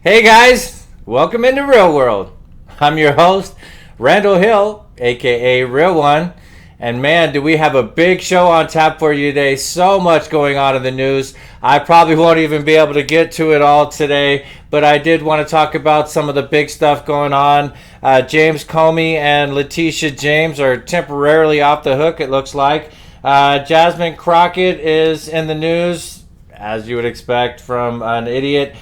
Hey guys, welcome into Rhill World. I'm your host, Randall Hill, aka Rhill One. And man, do we have a big show on tap for you today. So much going on in the news. I probably won't even be able to get to it all today, but I did want to talk about some of the big stuff going on. James Comey and Letitia James are temporarily off the hook, it looks like. Jasmine Crockett is in the news, as you would expect from an idiot.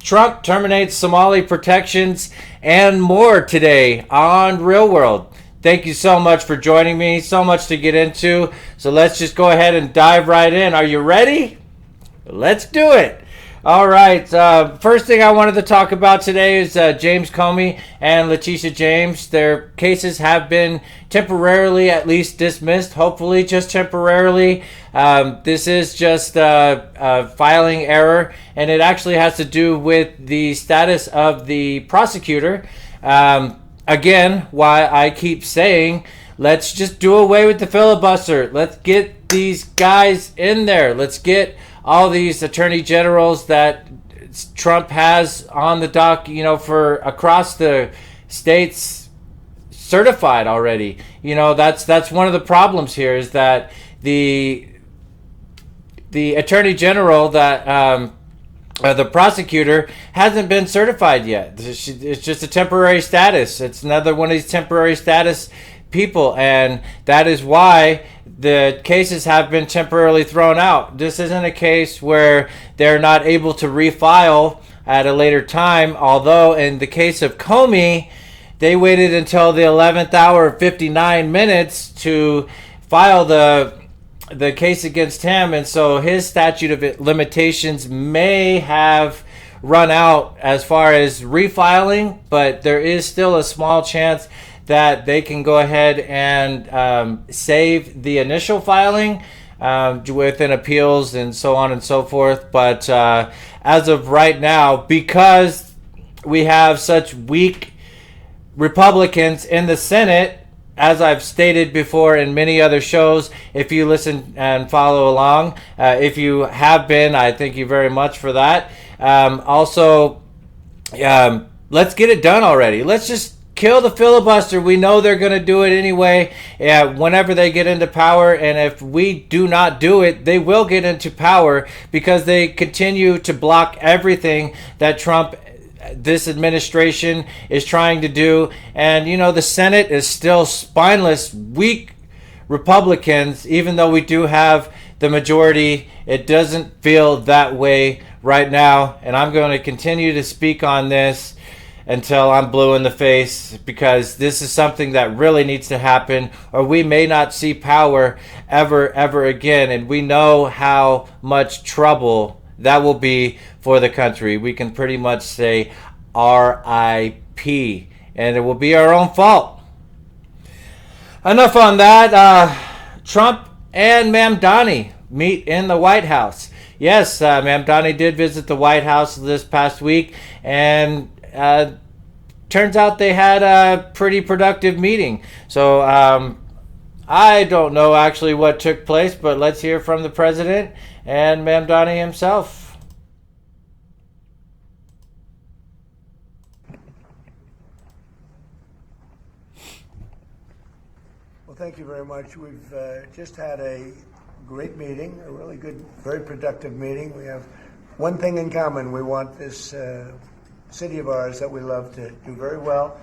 Trump terminates Somali protections and more today on Rhill World. Thank you so much for joining me. So much to get into. So let's just go ahead and dive right in. Are you ready? Let's do it. All right. First thing I wanted to talk about today is James Comey and Letitia James. Their cases have been temporarily at least dismissed, hopefully just temporarily. This is just a filing error, and it actually has to do with the status of the prosecutor. Again, why I keep saying, let's just do away with the filibuster. Let's get these guys in there. Let's get all these attorney generals that Trump has on the dock, for across the states certified already. That's one of the problems here is that the attorney general that the prosecutor hasn't been certified yet. It's just a temporary status. It's another one of these temporary status people, and that is why the cases have been temporarily thrown out. This isn't a case where they're not able to refile at a later time, although in the case of Comey, they waited until the 11th hour, 59 minutes to file the case against him, and so his statute of limitations may have run out as far as refiling, but there is still a small chance that they can go ahead and save the initial filing within appeals and so on and so forth. But as of right now, because we have such weak Republicans in the Senate, as I've stated before in many other shows, if you listen and follow along, if you have been, I thank you very much for that. Also, let's get it done already. Let's just kill the filibuster. We know they're going to do it anyway whenever they get into power. And if we do not do it, they will get into power because they continue to block everything that this administration is trying to do. And the Senate is still spineless, weak Republicans. Even though we do have the majority, it doesn't feel that way right now, and I'm going to continue to speak on this until I'm blue in the face, because this is something that really needs to happen, or we may not see power ever again. And we know how much trouble that will be for the country. We can pretty much say RIP, and it will be our own fault. Enough on that. Trump and Mamdani meet in the White House. Yes, Mamdani did visit the White House this past week, and turns out they had a pretty productive meeting. So I don't know actually what took place, but let's hear from the president and Mamdani himself. Well, thank you very much. We've just had a great meeting, a really good, very productive meeting. We have one thing in common. We want this city of ours that we love to do very well.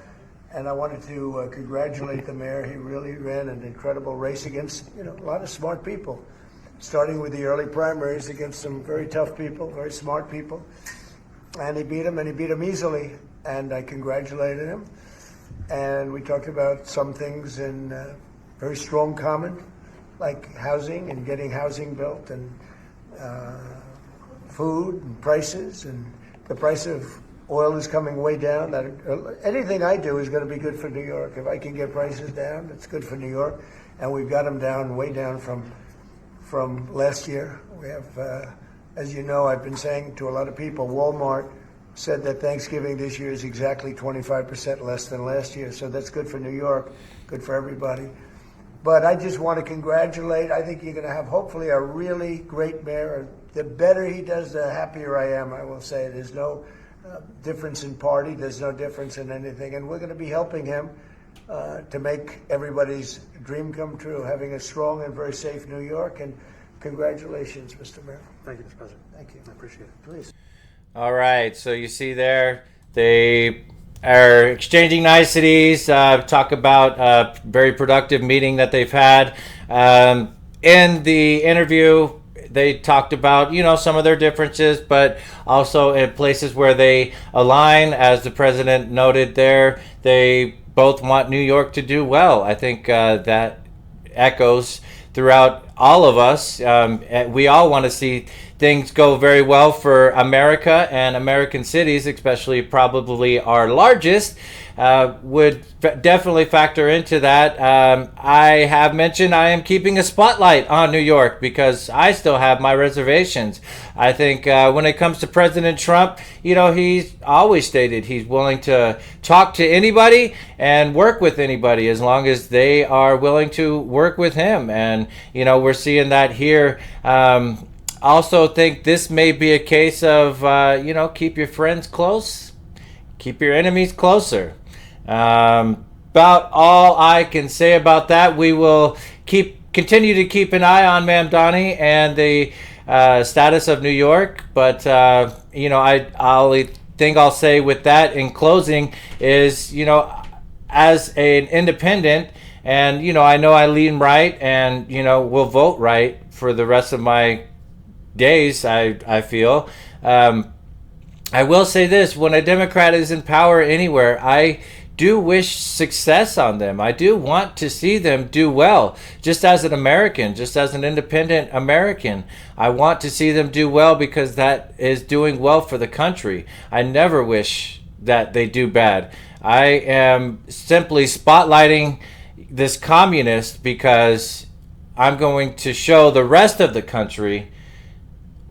And I wanted to congratulate the mayor. He really ran an incredible race against a lot of smart people, starting with the early primaries against some very tough people, very smart people. And he beat them easily. And I congratulated him. And we talked about some things in very strong common, like housing and getting housing built, and food and prices, and the price of oil is coming way down. That anything I do is going to be good for New York. If I can get prices down, it's good for New York, and we've got them down, way down from last year. We have, as you know, I've been saying to a lot of people, Walmart said that Thanksgiving this year is exactly 25% less than last year, so that's good for New York, good for everybody. But I just want to congratulate. I think you're going to have hopefully a really great mayor, the better he does, the happier I am, I will say. There's no difference in party. There's no difference in anything. And we're going to be helping him to make everybody's dream come true, having a strong and very safe New York. And congratulations, Mr. Mayor. Thank you, Mr. President. Thank you. I appreciate it. Please. All right, so you see there, they are exchanging niceties, talk about a very productive meeting that they've had. In the interview, they talked about, some of their differences, but also in places where they align. As the president noted there, they both want New York to do well. I think that echoes throughout all of us. We all want to see things go very well for America, and American cities, especially probably our largest, would definitely factor into that. I have mentioned I am keeping a spotlight on New York because I still have my reservations. I think when it comes to President Trump, he's always stated he's willing to talk to anybody and work with anybody as long as they are willing to work with him. And, we're seeing that here. Also think this may be a case of, keep your friends close, keep your enemies closer. About all I can say about that. We will continue to keep an eye on Mamdani and the status of New York. But, I'll thing I'll say with that in closing is, as an independent, and, I know I lean right and, will vote right for the rest of my days, I feel. I will say this: when a Democrat is in power anywhere, I do wish success on them. I do want to see them do well. Just as an American, just as an independent American, I want to see them do well because that is doing well for the country. I never wish that they do bad. I am simply spotlighting this communist because I'm going to show the rest of the country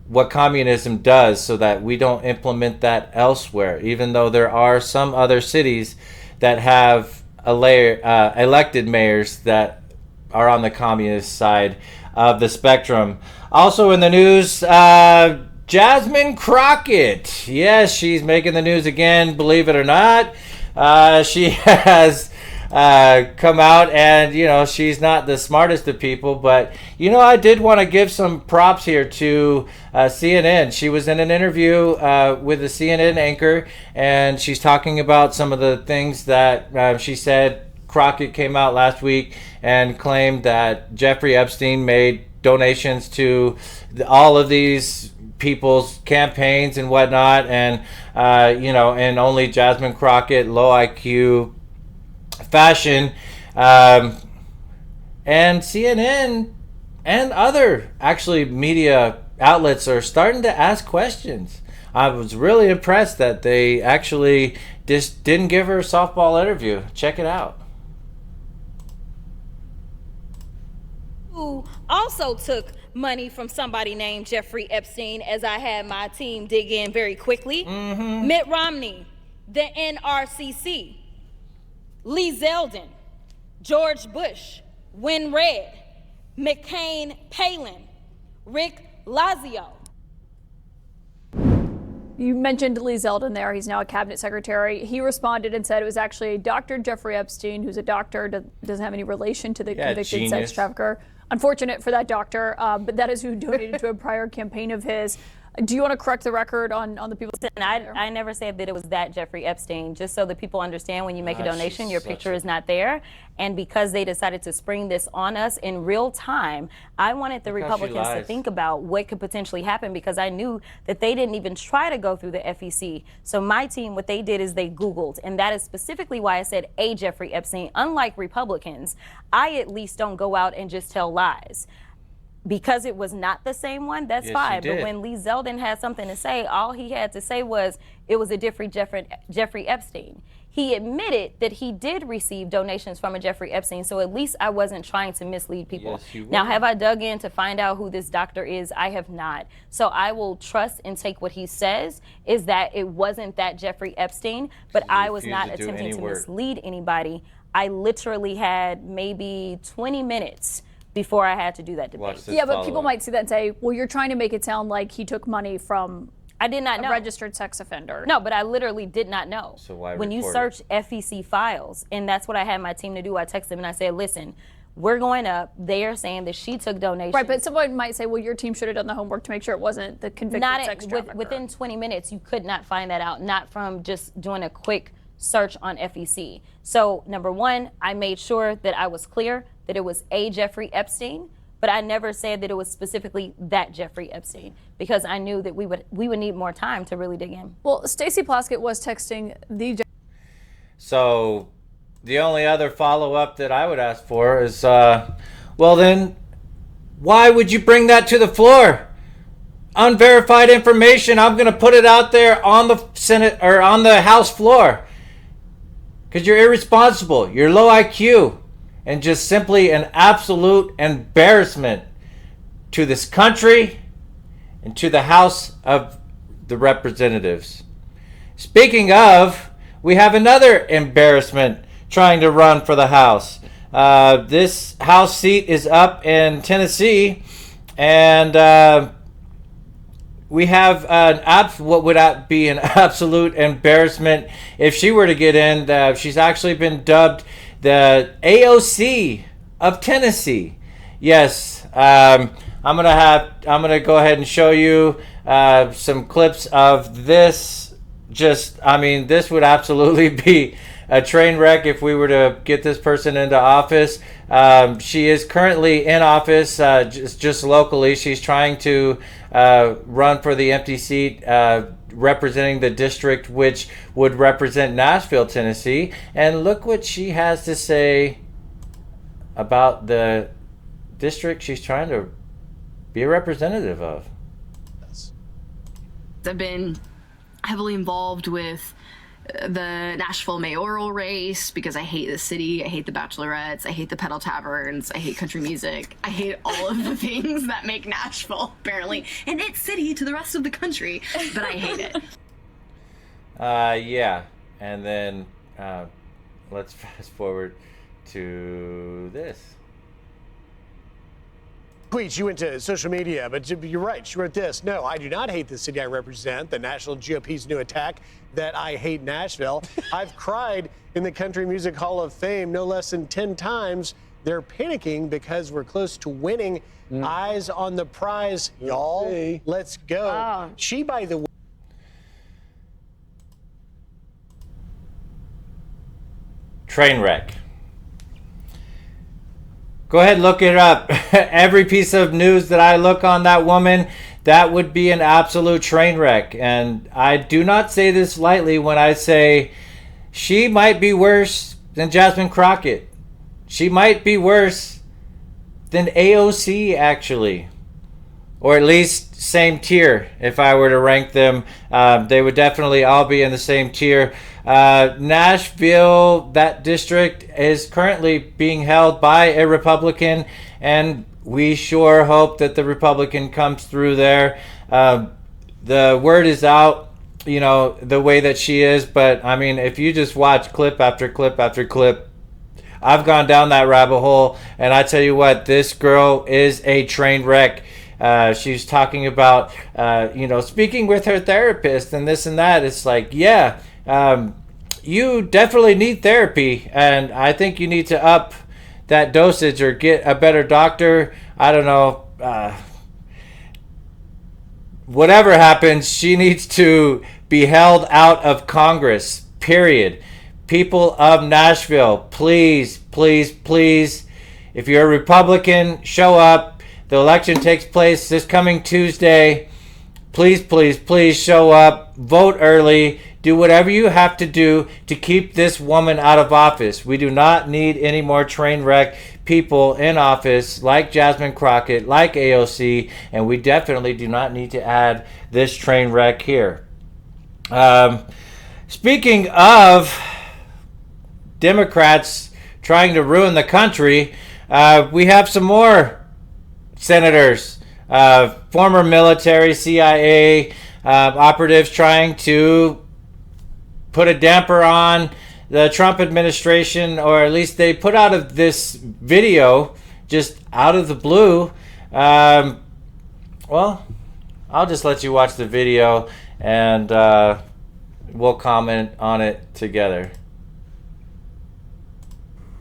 what communism does so that we don't implement that elsewhere, even though there are some other cities that have elected mayors that are on the communist side of the spectrum. Also in the news, Jasmine Crockett. Yes, she's making the news again, believe it or not. She has come out and, she's not the smartest of people, but, I did want to give some props here to CNN. She was in an interview with a CNN anchor, and she's talking about some of the things that she said. Crockett came out last week and claimed that Jeffrey Epstein made donations to all of these people's campaigns and whatnot, and, and only Jasmine Crockett, low IQ fashion, and CNN and other actually media outlets are starting to ask questions. I was really impressed that they actually just didn't give her a softball interview. Check it out. Who also took money from somebody named Jeffrey Epstein, as I had my team dig in very quickly. Mitt Romney, the NRCC, Lee Zeldin, George Bush, Win Red, McCain Palin, Rick Lazio. You mentioned Lee Zeldin there. He's now a cabinet secretary. He responded and said it was actually Dr. Jeffrey Epstein, who's a doctor, doesn't have any relation to the convicted sex trafficker. Unfortunate for that doctor, but that is who donated to a prior campaign of his. Do you want to correct the record on the people? I never said that it was that Jeffrey Epstein, just so that people understand when you make a donation, your picture is not there. And because they decided to spring this on us in real time, I wanted the Republicans to think about what could potentially happen, because I knew that they didn't even try to go through the FEC. So my team, what they did is they Googled, and that is specifically why I said a Jeffrey Epstein. Unlike Republicans, I at least don't go out and just tell lies. Because it was not the same one, that's fine. But when Lee Zeldin had something to say, all he had to say was it was a different Jeffrey Epstein. He admitted that he did receive donations from a Jeffrey Epstein, so at least I wasn't trying to mislead people. Now, have I dug in to find out who this doctor is? I have not. So I will trust and take what he says, is that it wasn't that Jeffrey Epstein, but I was not attempting to mislead anybody. I literally had maybe 20 minutes before I had to do that debate. Yeah, but people might see that and say, well, you're trying to make it sound like he took money from I did not know. a registered sex offender. No, but I literally did not know. So why when you report search FEC files, and that's what I had my team to do, I texted them and I said, listen, we're going up. They are saying that she took donations. Right, but someone might say, well, your team should have done the homework to make sure it wasn't the convicted sex trafficker. Within 20 minutes, you could not find that out, not from just doing a quick search on FEC. So number one, I made sure that I was clear that it was a Jeffrey Epstein, but I never said that it was specifically that Jeffrey Epstein because I knew that we would need more time to really dig in. Well, Stacey Plaskett was texting the. So the only other follow-up that I would ask for is, well then, why would you bring that to the floor? Unverified information, I'm going to put it out there on the Senate or on the House floor. Because you're irresponsible, you're low IQ, and just simply an absolute embarrassment to this country and to the House of the Representatives. Speaking of, we have another embarrassment trying to run for the House. This House seat is up in Tennessee, and we have what would be an absolute embarrassment if she were to get in. She's actually been dubbed the AOC of Tennessee. Yes, I'm gonna go ahead and show you some clips of this. This would absolutely be a train wreck if we were to get this person into office. She is currently in office just locally. She's trying to run for the empty seat representing the district which would represent Nashville, Tennessee. And look what she has to say about the district she's trying to be a representative of. I've been heavily involved with the Nashville mayoral race because I hate the city, I hate the bachelorettes, I hate the pedal taverns, I hate country music, I hate all of the things that make Nashville apparently an it city to the rest of the country, but I hate it. Yeah, and then let's fast forward to this. Tweet, she went to social media, but you're right. She wrote this. No, I do not hate the city I represent, the National GOP's new attack that I hate Nashville. I've cried in the Country Music Hall of Fame no less than 10 times. They're panicking because we're close to winning. Eyes on the prize, y'all. Let's go. Wow. She, by the way. Train wreck. Go ahead and look it up. Every piece of news that I look on that woman, that would be an absolute train wreck. And I do not say this lightly when I say she might be worse than Jasmine Crockett. She might be worse than AOC, actually. Or at least same tier. If I were to rank them, they would definitely all be in the same tier. Nashville, that district is currently being held by a Republican, and we sure hope that the Republican comes through there. The word is out, the way that she is, but I mean, if you just watch clip after clip after clip, I've gone down that rabbit hole, and I tell you what, this girl is a train wreck. She's talking about, speaking with her therapist and this and that. It's like, yeah, you definitely need therapy, and I think you need to up that dosage or get a better doctor. I don't know. Whatever happens, she needs to be held out of Congress, period. People of Nashville, please, please, please, if you're a Republican, show up. The election takes place this coming Tuesday. Please, please, please show up. Vote early. Do whatever you have to do to keep this woman out of office. We do not need any more train wreck people in office like Jasmine Crockett, like AOC, and we definitely do not need to add this train wreck here. Speaking of Democrats trying to ruin the country, we have some more senators, former military, CIA operatives trying to put a damper on the Trump administration, or at least they put out of this video just out of the blue. Well, I'll just let you watch the video and we'll comment on it together.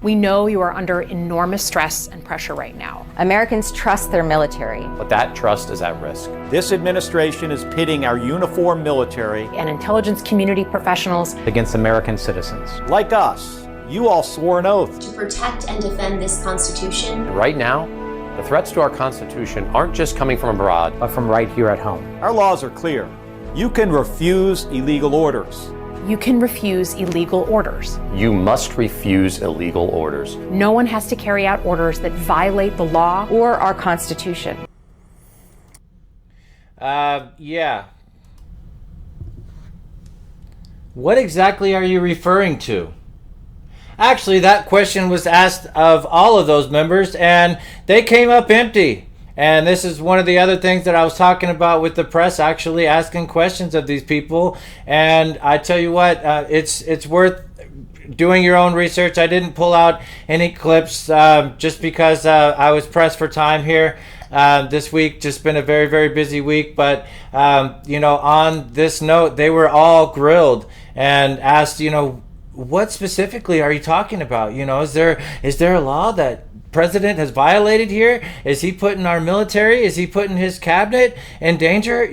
We know you are under enormous stress and pressure right now. Americans trust their military. But that trust is at risk. This administration is pitting our uniformed military And intelligence community professionals against American citizens. Like us, you all swore an oath. To protect and defend this Constitution. And right now, the threats to our Constitution aren't just coming from abroad, but from right here at home. Our laws are clear. You can refuse illegal orders. You can refuse illegal orders. You must refuse illegal orders. No one has to carry out orders that violate the law or our Constitution. Yeah. What exactly are you referring to? Actually, that question was asked of all of those members, and they came up empty. And this is one of the other things that I was talking about with the press, actually asking questions of these people. And I tell you what, it's worth doing your own research. I didn't pull out any clips just because I was pressed for time here this week. Just been a very, very busy week. But, on this note, they were all grilled and asked, what specifically are you talking about? Is there a law that president has violated here? Is he putting our military, is he putting his cabinet in danger?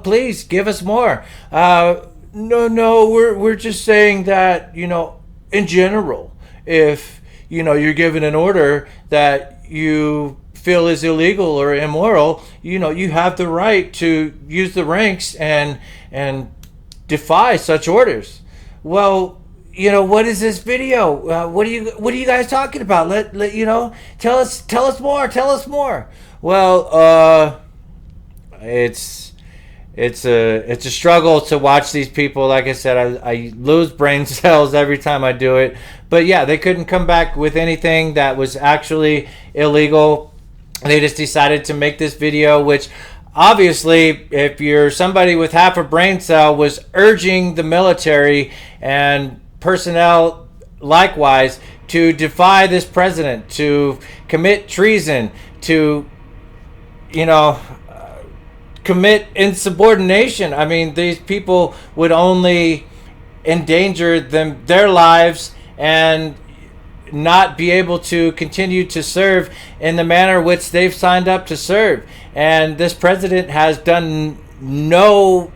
Please give us more. No, we're just saying that, in general, if, you're given an order that you feel is illegal or immoral, you have the right to use the ranks and defy such orders. Well, what is this video? What are you guys talking about? Tell us more. Well, it's a struggle to watch these people. Like I said, I lose brain cells every time I do it. But yeah, they couldn't come back with anything that was actually illegal. They just decided to make this video, which obviously, if you're somebody with half a brain cell, was urging the military and personnel likewise to defy this president, to commit treason, to commit insubordination. I mean, these people would only endanger their lives and not be able to continue to serve in the manner which they've signed up to serve. And this president has done no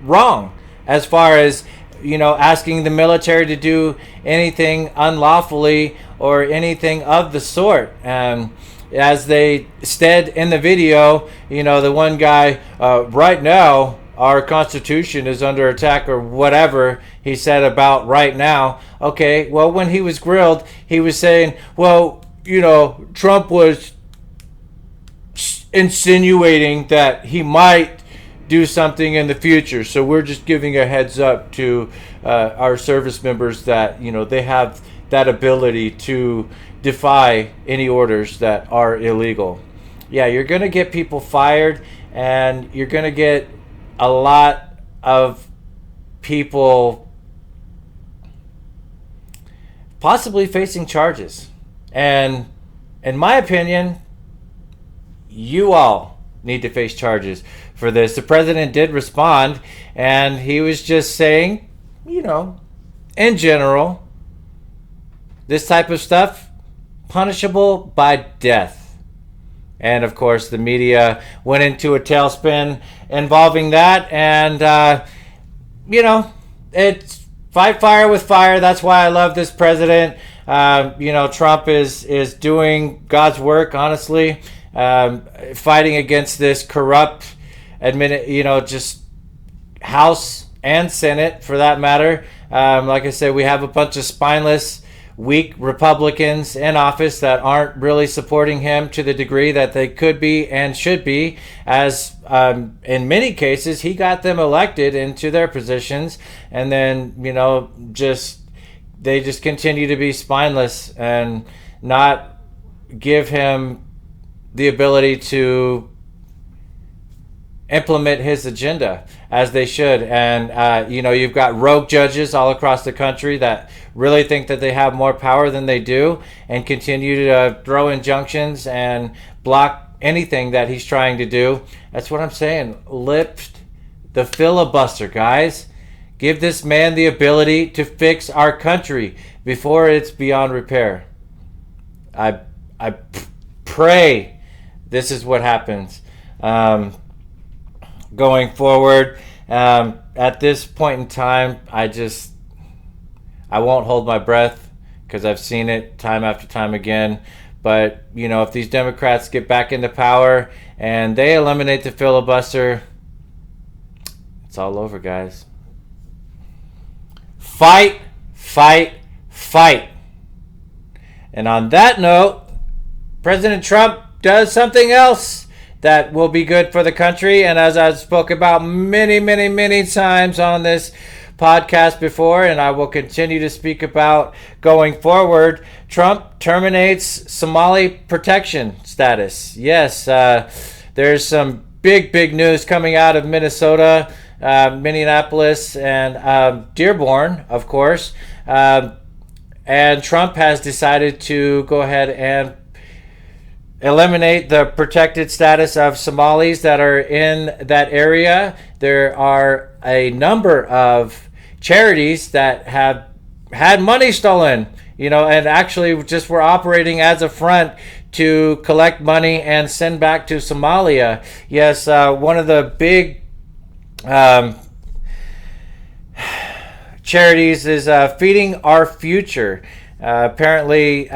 wrong as far as asking the military to do anything unlawfully or anything of the sort. As they said in the video, the one guy, right now, our Constitution is under attack, or whatever he said about right now. Okay, well, when he was grilled, he was saying, well, Trump was insinuating that he might do something in the future, so we're just giving a heads up to our service members that they have that ability to defy any orders that are illegal. Yeah, you're gonna get people fired, and you're gonna get a lot of people possibly facing charges. And in my opinion, you all need to face charges for this. The president did respond, and he was just saying, in general, this type of stuff, punishable by death. And of course, the media went into a tailspin involving that. And, it's fight fire with fire. That's why I love this president. Trump is doing God's work, honestly, fighting against this corrupt, just House and Senate, for that matter. Like I said, we have a bunch of spineless, weak Republicans in office that aren't really supporting him to the degree that they could be and should be, as in many cases he got them elected into their positions, and then they just continue to be spineless and not give him the ability to implement his agenda as they should. And, you've got rogue judges all across the country that really think that they have more power than they do and continue to throw injunctions and block anything that he's trying to do. That's what I'm saying. Lift the filibuster, guys. Give this man the ability to fix our country before it's beyond repair. I pray this is what happens going forward. At this point in time, I won't hold my breath because I've seen it time after time again. But, if these Democrats get back into power and they eliminate the filibuster, it's all over, guys. Fight, fight, fight. And on that note, President Trump does something else that will be good for the country. And as I've spoke about many, many, many times on this podcast before, and I will continue to speak about going forward, Trump terminates Somali protection status. Yes, there's some big news coming out of Minnesota, Minneapolis, and Dearborn, of course. And Trump has decided to go ahead and eliminate the protected status of Somalis that are in that area. There are a number of charities that have had money stolen, and actually just were operating as a front to collect money and send back to Somalia. Yes, one of the big charities is Feeding Our Future. Apparently,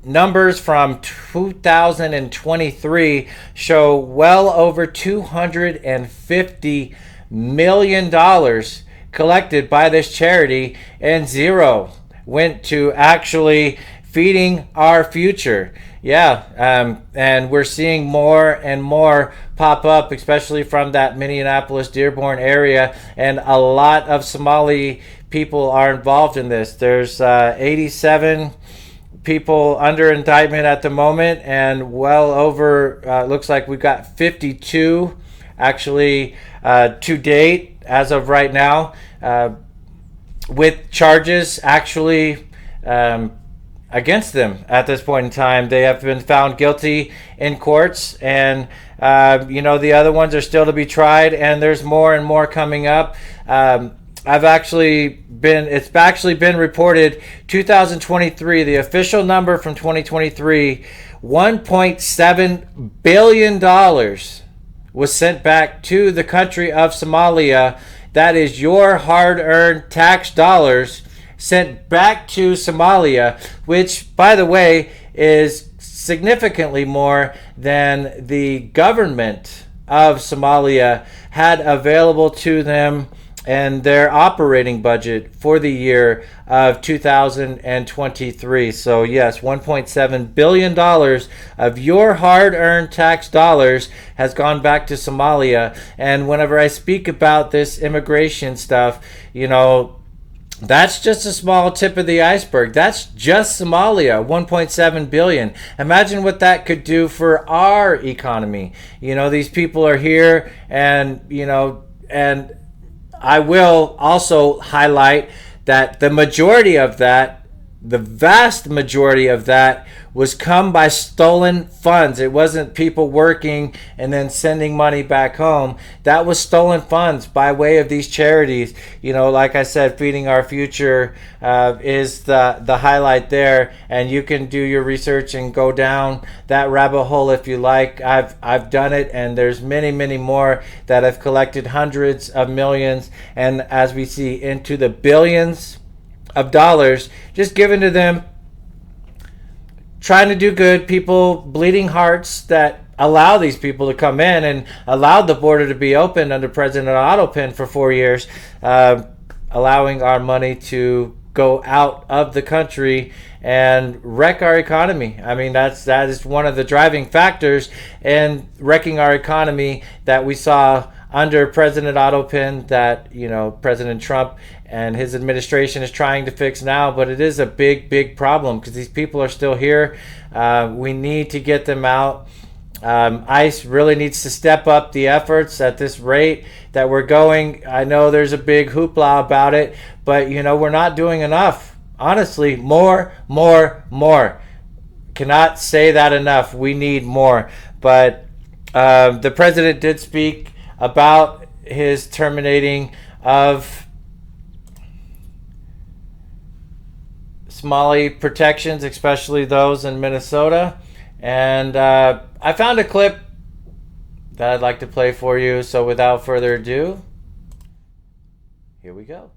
numbers from 2023 show well over $250 million collected by this charity, and zero went to actually feeding our future. And we're seeing more and more pop up, especially from that Minneapolis, Dearborn area, and a lot of Somali people are involved in this. There's 87 people under indictment at the moment, and well over, looks like we've got 52 actually to date as of right now, with charges actually against them at this point in time. They have been found guilty in courts, and the other ones are still to be tried, and there's more and more coming up. It's actually been reported 2023, the official number from 2023, $1.7 billion was sent back to the country of Somalia. That is your hard-earned tax dollars sent back to Somalia, which, by the way, is significantly more than the government of Somalia had available to them and their operating budget for the year of 2023. So yes, $1.7 billion of your hard-earned tax dollars has gone back to Somalia. And whenever I speak about this immigration stuff, that's just a small tip of the iceberg. That's just Somalia, $1.7 billion. Imagine what that could do for our economy. These people are here, and and I will also highlight that the vast majority of that was come by stolen funds. It wasn't people working and then sending money back home. That was stolen funds by way of these charities. Like I said, Feeding Our Future is the highlight there, and you can do your research and go down that rabbit hole if you like. I've done it, and there's many more that have collected hundreds of millions, and as we see, into the billions of dollars just given to them, trying to do good, people, bleeding hearts that allow these people to come in and allowed the border to be open under President Otto for 4 years, allowing our money to go out of the country and wreck our economy. I mean, that is one of the driving factors in wrecking our economy that we saw under President Otto that President Trump and his administration is trying to fix now. But it is a big problem because these people are still here. We need to get them out. ICE really needs to step up the efforts at this rate that we're going. I know there's a big hoopla about it, but we're not doing enough. Honestly, more. Cannot say that enough. We need more. But the president did speak about his terminating of Somali protections, especially those in Minnesota. And I found a clip that I'd like to play for you. So without further ado, here we go.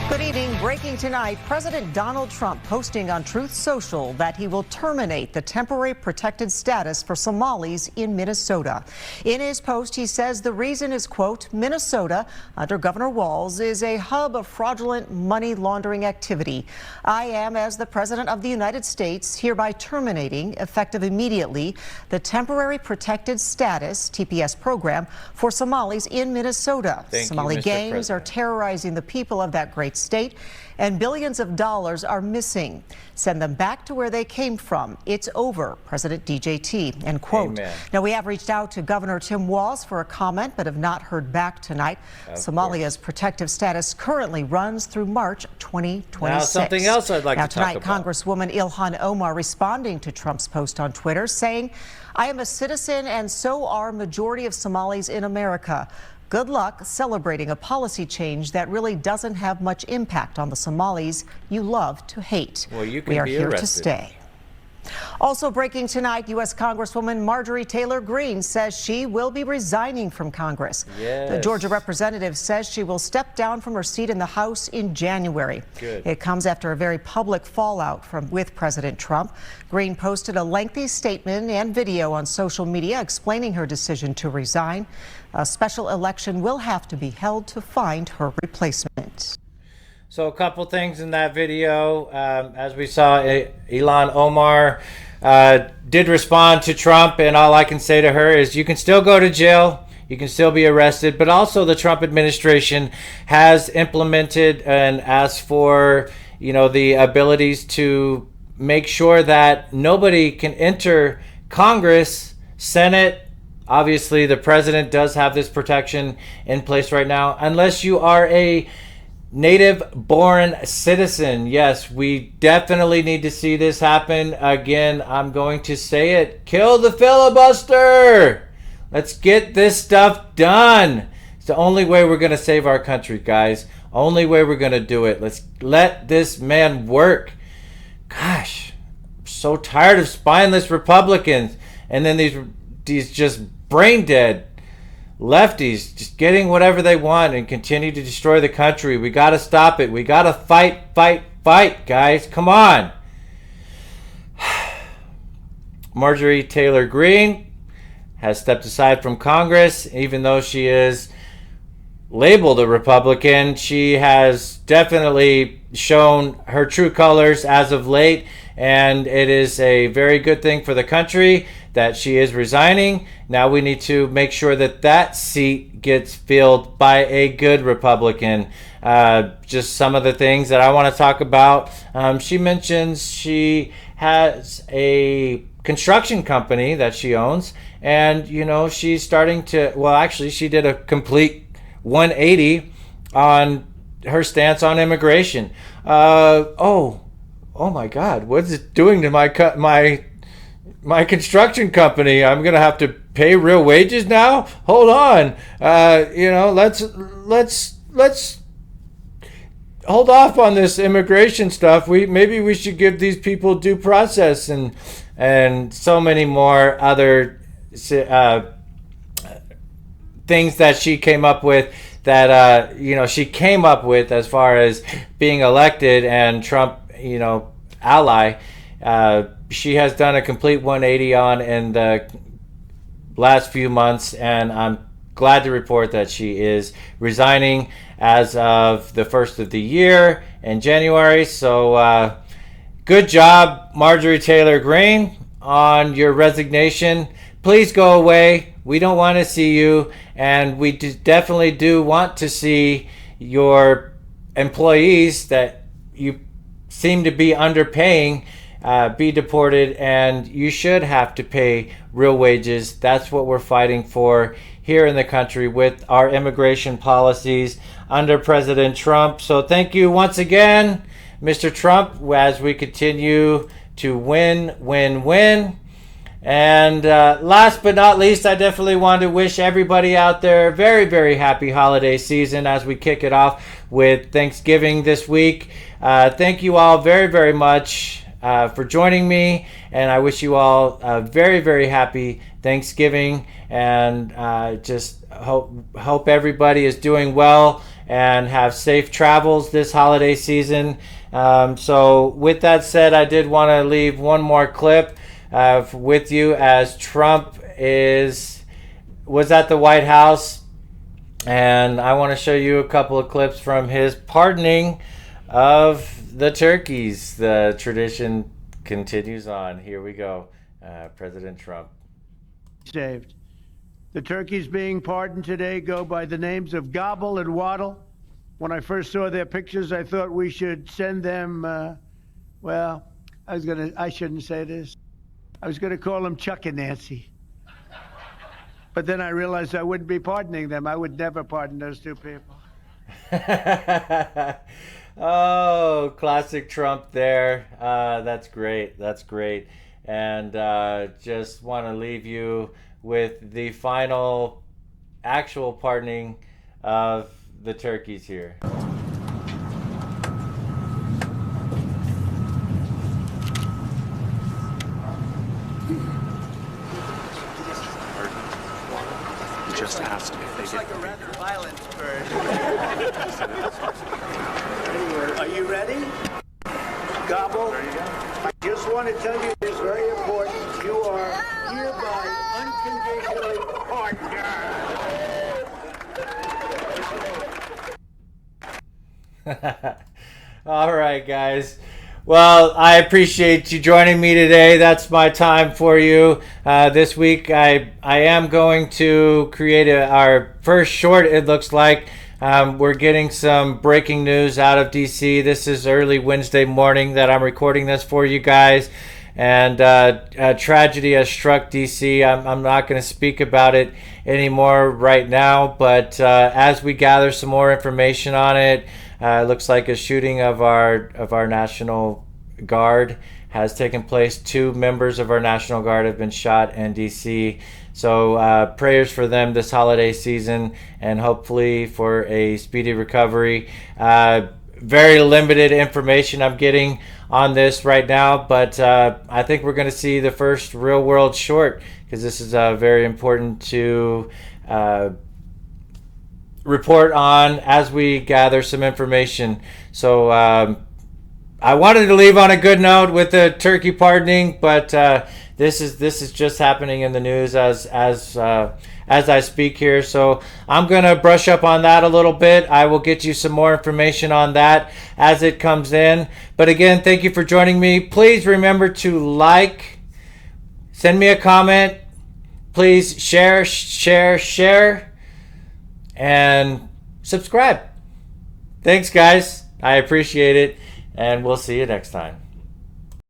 Good evening. Breaking tonight, President Donald Trump posting on Truth Social that he will terminate the temporary protected status for Somalis in Minnesota. In his post, he says the reason is, quote, Minnesota, under Governor Walz, is a hub of fraudulent money laundering activity. I am, as the President of the United States, hereby terminating, effective immediately, the temporary protected status, TPS program, for Somalis in Minnesota. Somali gangs are terrorizing the people of that great state, and billions of dollars are missing. Send them back to where they came from. It's over, President DJT, end quote. Amen. Now, we have reached out to Governor Tim Walz for a comment, but have not heard back tonight. Somalia's protective status currently runs through March 2026. Now, something else I'd like to talk about. Tonight, Congresswoman Ilhan Omar responding to Trump's post on Twitter, saying, I am a citizen and so are majority of Somalis in America. Good luck celebrating a policy change that really doesn't have much impact on the Somalis you love to hate. Well, you can we are be here arrested. to stay. Also breaking tonight, U.S. Congresswoman Marjorie Taylor Greene says she will be resigning from Congress. Yes. The Georgia representative says she will step down from her seat in the House in January. Good. It comes after a very public fallout with President Trump. Greene posted a lengthy statement and video on social media explaining her decision to resign. A special election will have to be held to find her replacement. So a couple things in that video. As we saw, Ilhan Omar did respond to Trump, and all I can say to her is you can still go to jail, you can still be arrested, but also the Trump administration has implemented and asked for, the abilities to make sure that nobody can enter Congress, Senate. Obviously, the president does have this protection in place right now, unless you are a native-born citizen. Yes, we definitely need to see this happen. Again, I'm going to say it. Kill the filibuster! Let's get this stuff done. It's the only way we're going to save our country, guys. Only way we're going to do it. Let's let this man work. Gosh, I'm so tired of spineless Republicans. And then these just brain-dead lefties just getting whatever they want and continue to destroy the country. We got to stop it. We got to fight, guys. Come on. Marjorie Taylor Greene has stepped aside from Congress. Even though she is labeled a Republican, she has definitely shown her true colors as of late, and it is a very good thing for the country that she is resigning. Now we need to make sure that that seat gets filled by a good Republican. Just some of the things that I want to talk about. She mentions she has a construction company that she owns, and she's starting to, well, actually she did a complete 180 on her stance on immigration. Oh my God, what is it doing to my construction company? I'm gonna have to pay real wages now. Hold on, let's hold off on this immigration stuff. Maybe we should give these people due process and so many more other things that she came up with. That she came up with as far as being elected and Trump, ally. She has done a complete 180 on in the last few months, and I'm glad to report that she is resigning as of the first of the year in January. So good job, Marjorie Taylor Greene, on your resignation. Please go away. We don't want to see you, and we definitely do want to see your employees that you seem to be underpaying be deported, and you should have to pay real wages. That's what we're fighting for here in the country with our immigration policies under President Trump. So thank you once again, Mr. Trump, as we continue to win. And last but not least, I definitely want to wish everybody out there a very, very happy holiday season as we kick it off with Thanksgiving this week. Thank you all very, very much for joining me, and I wish you all a very, very happy Thanksgiving, and just hope everybody is doing well and have safe travels this holiday season. So with that said, I did want to leave one more clip with you as Trump was at the White House, and I want to show you a couple of clips from his pardoning of the turkeys. The tradition continues on. Here we go. President Trump. Saved. The turkeys being pardoned today go by the names of Gobble and Waddle. When I first saw their pictures, I thought we should send them, well, I shouldn't say this. I was going to call them Chuck and Nancy. But then I realized I wouldn't be pardoning them. I would never pardon those two people. Oh, classic Trump there. That's great. That's great. And just want to leave you with the final actual pardoning of the turkeys here. He just asked if they get like a rather violent bird. Anyway, are you ready? Gobble. I just want to tell you this very important. You are hereby unconditionally pardoned. All right, guys. Well, I appreciate you joining me today. That's my time for you. This week, I am going to create our first short, it looks like. We're getting some breaking news out of DC. This is early Wednesday morning that I'm recording this for you guys. And a tragedy has struck DC. I'm not going to speak about it anymore right now. But as we gather some more information on it, it looks like a shooting of our National Guard has taken place. 2 members of our National Guard have been shot in DC. So prayers for them this holiday season, and hopefully for a speedy recovery. Very limited information I'm getting on this right now, but I think we're going to see the first Rhill World short, because this is very important to report on as we gather some information. So I wanted to leave on a good note with the turkey pardoning, but this is just happening in the news as I speak here. So I'm gonna brush up on that a little bit. I will get you some more information on that as it comes in. But again, thank you for joining me. Please remember to like, send me a comment, please share, and subscribe. Thanks, guys. I appreciate it, and we'll see you next time.